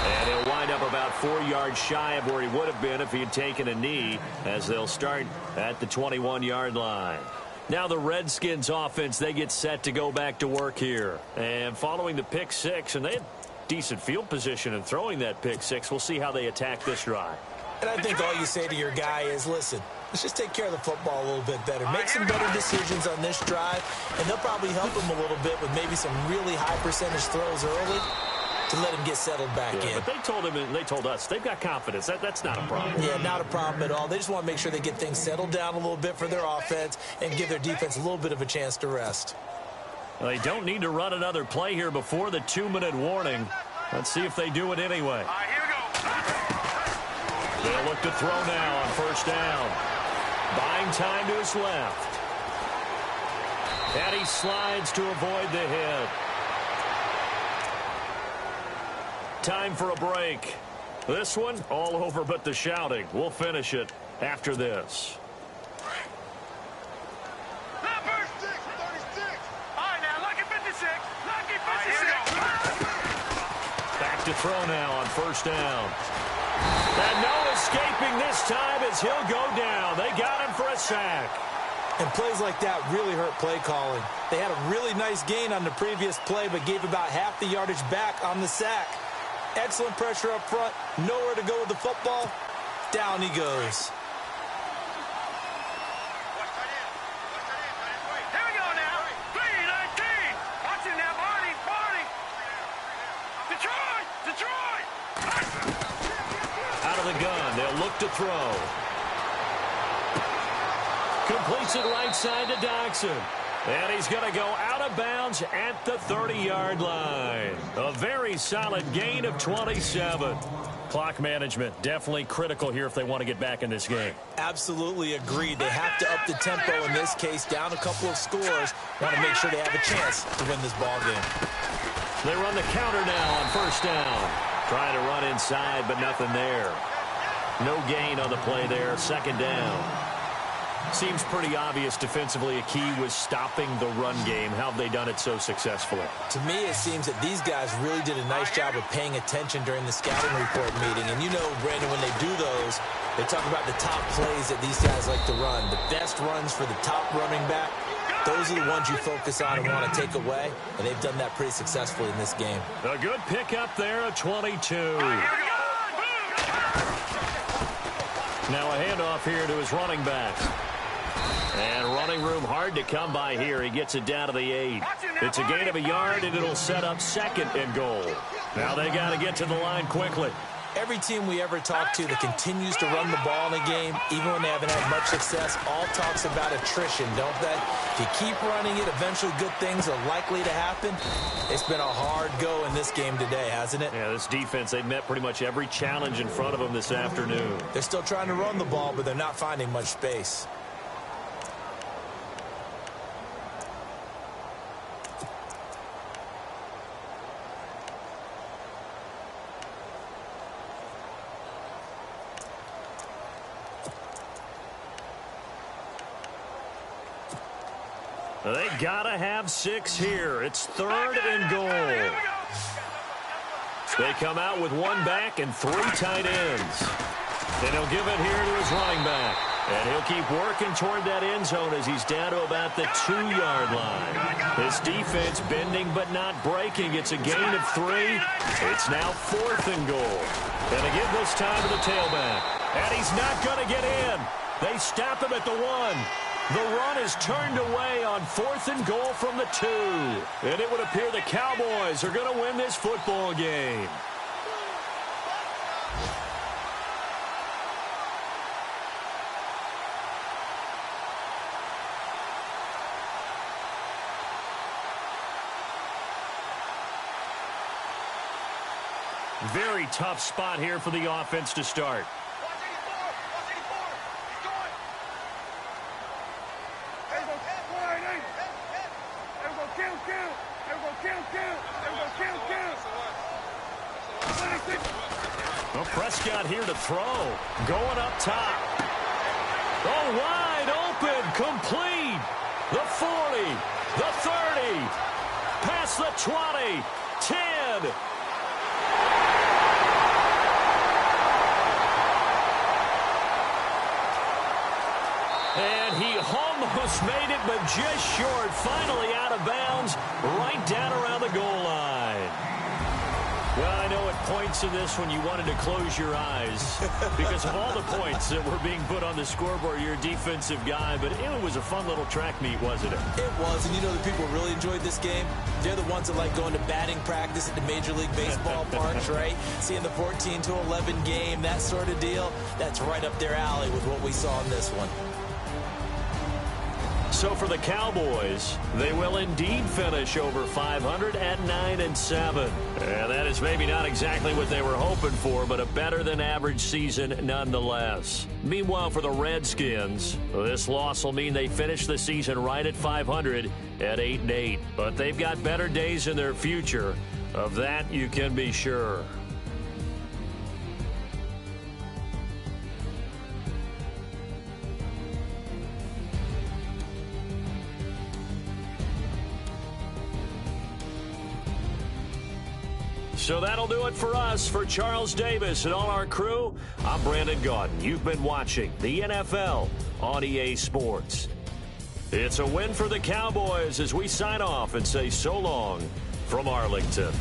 And he'll wind up about 4 yards shy of where he would have been if he had taken a knee, as they'll start at the 21-yard line. Now the Redskins offense, they get set to go back to work here. And following the pick six, and they had decent field position in throwing that pick six, we'll see how they attack this drive. And I think all you say to your guy is, listen, let's just take care of the football a little bit better. Make some better decisions on this drive, and they'll probably help him a little bit with maybe some really high percentage throws early to let him get settled back in. But they told him, and they told us, they've got confidence. That's not a problem. Yeah, not a problem at all. They just want to make sure they get things settled down a little bit for their offense and give their defense a little bit of a chance to rest. Well, they don't need to run another play here before the 2-minute warning. Let's see if they do it anyway. All right, here we go. They'll look to throw now on first down. Buying time to his left. And he slides to avoid the hit. Time for a break. This one, all over but the shouting. We'll finish it after this. Number 36. All right, now, lucky 56. Lucky 56. Back to throw now on first down. And no escaping this time as he'll go down. They got him for a sack. And plays like that really hurt play calling. They had a really nice gain on the previous play, but gave about half the yardage back on the sack. Excellent pressure up front. Nowhere to go with the football. Down he goes. Here we go now. 3-19. Watch it now, Barney. Detroit. Out of the gun, they'll look to throw. Completes it right side to Dodson. And he's going to go out of bounds at the 30-yard line. A very solid gain of 27. Clock management definitely critical here if they want to get back in this game. Absolutely agreed. They have to up the tempo in this case, down a couple of scores. Want to make sure they have a chance to win this ball game. They run the counter now on first down. Trying to run inside, but nothing there. No gain on the play there. Second down. Seems pretty obvious defensively a key was stopping the run game. How have they done it so successfully? To me, it seems that these guys really did a nice job of paying attention during the scouting report meeting. And you know, Brandon, when they do those, they talk about the top plays that these guys like to run. The best runs for the top running back, those are the ones you focus on and want to take away. And they've done that pretty successfully in this game. A good pickup there, a 22. Now a handoff here to his running back. And running room hard to come by here. He gets it down to the 8. It's a gain of a yard, and it'll set up second and goal. Now they got to get to the line quickly. Every team we ever talk to that continues to run the ball in a game, even when they haven't had much success, all talks about attrition, don't they? If you keep running it, eventually good things are likely to happen. It's been a hard go in this game today, hasn't it? Yeah, this defense, they've met pretty much every challenge in front of them this afternoon. They're still trying to run the ball, but they're not finding much space. They gotta have 6 here. It's 3rd and goal. They come out with 1 back and 3 tight ends. And he'll give it here to his running back. And he'll keep working toward that end zone as he's down to about the 2-yard line. This defense bending but not breaking. It's a gain of 3. It's now 4th and goal. And again this time to the tailback. And he's not going to get in. They stop him at the 1. The run is turned away on 4th and goal from the 2. And it would appear the Cowboys are going to win this football game. Very tough spot here for the offense to start. Well, Prescott here to throw. Going up top. Oh, wide open. Complete. The 40. The 30. Past the 20. 10. And he almost made it, but just short. Finally out of bounds, right down around the goal line. Well, I know at points in this when you wanted to close your eyes because of all the points that were being put on the scoreboard. You're a defensive guy, but it was a fun little track meet, wasn't it? It was, and you know the people really enjoyed this game? They're the ones that like going to batting practice at the Major League Baseball parks, right? Seeing the 14-11 game, that sort of deal, that's right up their alley with what we saw in this one. So for the Cowboys, they will indeed finish over 500 at 9-7. And that is maybe not exactly what they were hoping for, but a better than average season nonetheless. Meanwhile, for the Redskins, this loss will mean they finish the season right at 500 at 8-8. But they've got better days in their future. Of that, you can be sure. So that'll do it for us. For Charles Davis and all our crew, I'm Brandon Gaudin. You've been watching the NFL on EA Sports. It's a win for the Cowboys as we sign off and say so long from Arlington.